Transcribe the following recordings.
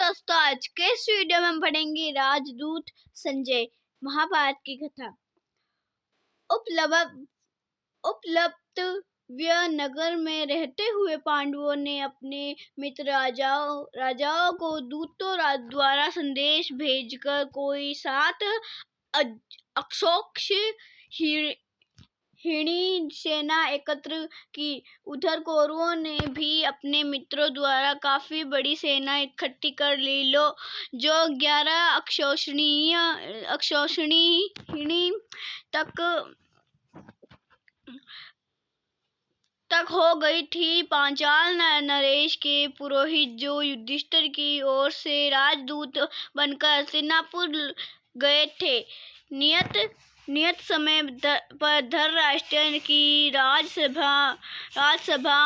दोस्तों, आज के इस वीडियो में हम पढ़ेंगे राजदूत संजय महाभारत की कथा। उपलब्धव्य नगर में रहते हुए पांडवों ने अपने मित्र राजाओं को दूतों द्वारा संदेश भेजकर कोई 7 अक्षौहिणी सेना एकत्र की। उधर कौरवों ने भी अपने मित्रों द्वारा काफी बड़ी सेना इकट्ठी कर ली, जो 11 अक्षौहिणी तक हो गई थी। पांचाल नरेश के पुरोहित, जो युधिष्ठिर की ओर से राजदूत बनकर हस्तिनापुर गए थे, नियत समय पर धृतराष्ट्र की राजसभा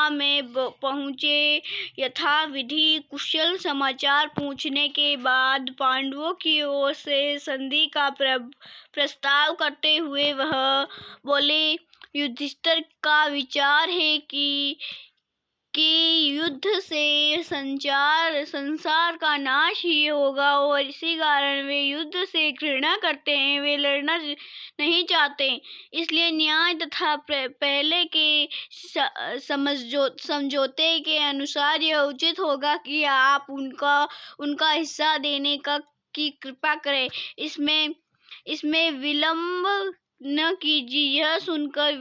में पहुंचे। यथाविधि कुशल समाचार पूछने के बाद पांडवों की ओर से संधि का प्रस्ताव करते हुए वह बोले, युधिष्ठिर का विचार है कि युद्ध से संसार का नाश ही होगा और इसी कारण वे युद्ध से घृणा करते हैं। वे लड़ना नहीं चाहते, इसलिए न्याय तथा पहले के समझौते के अनुसार यह उचित होगा कि आप उनका हिस्सा देने की कृपा करें। इसमें विलंब न कीजिए। यह सुनकर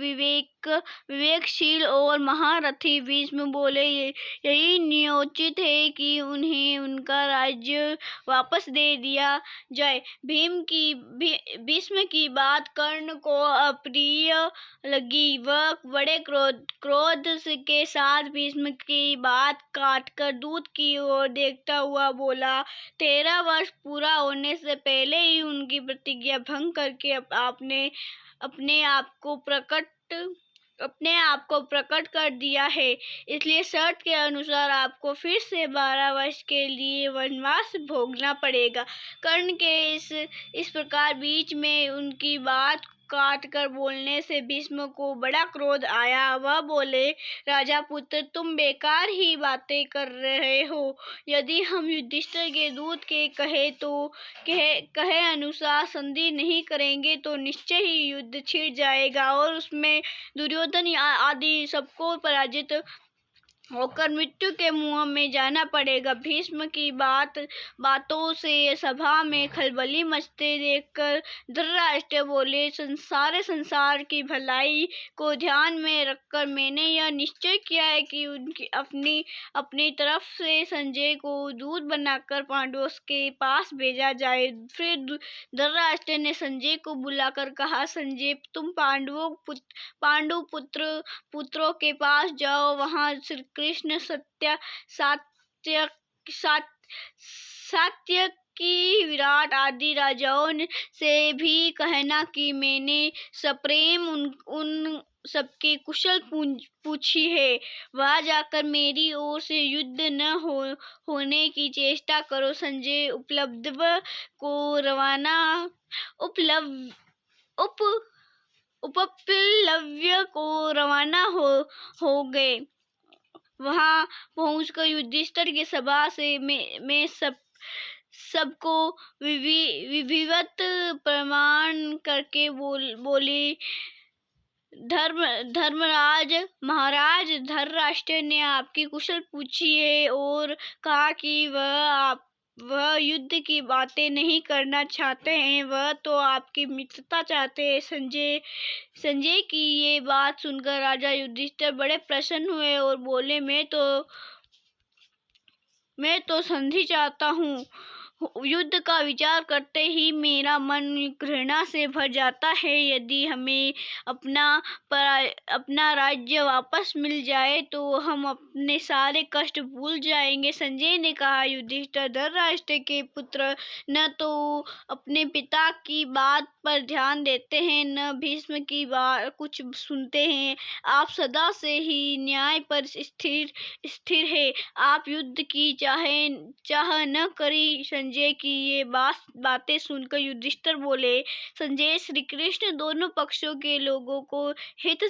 विवेकशील और महारथी भीष्म बोले, यही न्यायोचित है कि उन्हें उनका राज्य वापस दे दिया जाए। भीष्म की बात कर्ण को अप्रिय लगी। वह बड़े क्रोध के साथ भीष्म की बात काटकर दूत की ओर देखता हुआ बोला, 13 वर्ष पूरा होने से पहले ही उनकी प्रतिज्ञा भंग करके आपने अपने आप को प्रकट कर दिया है, इसलिए शर्त के अनुसार आपको फिर से 12 वर्ष के लिए वनवास भोगना पड़ेगा। कर्ण के इस प्रकार बीच में उनकी बात काटकर बोलने से भीष्म को बड़ा क्रोध आया। वह बोले, राजा पुत्र, तुम बेकार ही बातें कर रहे हो। यदि हम युधिष्ठिर के दूत के कहे अनुसार संधि नहीं करेंगे तो निश्चय ही युद्ध छिड़ जाएगा और उसमें दुर्योधन आदि सबको पराजित होकर मृत्यु के मुंह में जाना पड़ेगा। भीष्म की बातों से सभा में खलबली मचते देखकर धृतराष्ट्र बोले, सारे संसार की भलाई को ध्यान में रखकर मैंने यह निश्चय किया है कि अपनी तरफ से संजय को दूत बनाकर पांडवों के पास भेजा जाए। फिर धृतराष्ट्र ने संजय को बुलाकर कहा, संजय, तुम पांडु पुत्रों के पास जाओ। वहां श्री कृष्ण सात्यकी विराट आदि राजाओं से भी कहना कि मैंने सप्रेम उन सबके कुशल पूछी है। वहां जाकर मेरी ओर से युद्ध न होने की चेष्टा करो। संजय उपलब्धव्य को रवाना हो गए। वहां पहुंचकर युधिष्ठिर की सभा में सबको विधिवत प्रणाम करके बोले, धर्मराज महाराज, धृतराष्ट्र ने आपकी कुशल पूछी है और कहा कि वह युद्ध की बातें नहीं करना चाहते हैं, वह तो आपकी मित्रता चाहते हैं। संजय की ये बात सुनकर राजा युधिष्ठिर बड़े प्रसन्न हुए और बोले, मैं तो संधि चाहता हूँ। युद्ध का विचार करते ही मेरा मन घृणा से भर जाता है। यदि हमें अपना राज्य वापस मिल जाए तो हम अपने सारे कष्ट भूल जाएंगे। संजय ने कहा, युधिष्ठिर धृतराष्ट्र के पुत्र न तो अपने पिता की बात पर ध्यान देते हैं, न भीष्म की बात कुछ सुनते हैं। आप सदा से ही न्याय पर स्थिर है। आप युद्ध की चाह न करी। संजय की ये बातें सुनकर युधिष्ठिर बोले, संजय, श्री कृष्ण दोनों पक्षों के लोगों को हित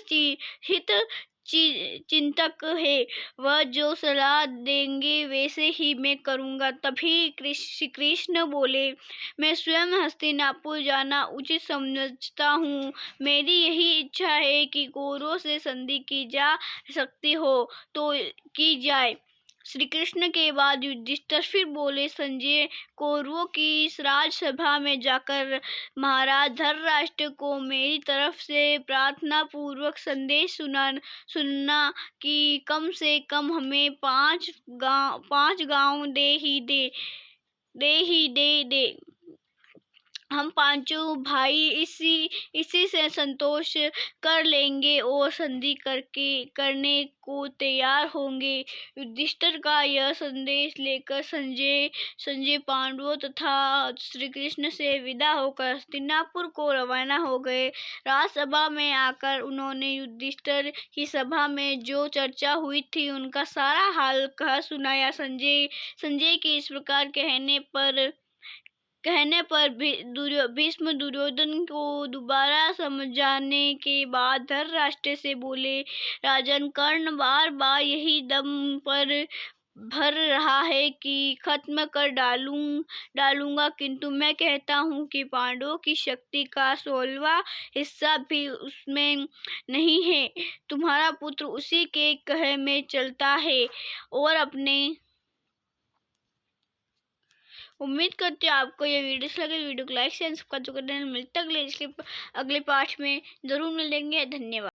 चिंतक है, वह जो सलाह देंगे वैसे ही मैं करूँगा। तभी श्री कृष्ण बोले, मैं स्वयं हस्तिनापुर जाना उचित समझता हूँ। मेरी यही इच्छा है कि कौरवों से संधि की जा सकती हो तो की जाए। श्री कृष्ण के बाद युधिष्ठिर फिर बोले, संजय, कौरवों की इस राजसभा में जाकर महाराज धृतराष्ट्र को मेरी तरफ से प्रार्थना पूर्वक संदेश सुनना कि कम से कम हमें 5 गांव दे। हम पांचों भाई इसी से संतोष कर लेंगे और संधि करने को तैयार होंगे। युधिष्ठिर का यह संदेश लेकर संजय पांडवों तथा श्री कृष्ण से विदा होकर हस्तिनापुर को रवाना हो गए। राजसभा में आकर उन्होंने युधिष्ठिर की सभा में जो चर्चा हुई थी उनका सारा हाल कह सुनाया। संजय के इस प्रकार कहने पर भीष्म दुर्योधन को दोबारा समझाने के बाद धृतराष्ट्र से बोले, राजन, कर्ण बार बार यही दम पर भर रहा है कि खत्म कर डालूंगा, किंतु मैं कहता हूँ कि पांडवों की शक्ति का 16वां हिस्सा भी उसमें नहीं है। तुम्हारा पुत्र उसी के कहे में चलता है और अपने उम्मीद करते हैं आपको ये वीडियो लगे। वीडियो को लाइक शेयर सब्सक्राइब करना। मिलते अगले पार्ट में जरूर मिलेंगे। धन्यवाद।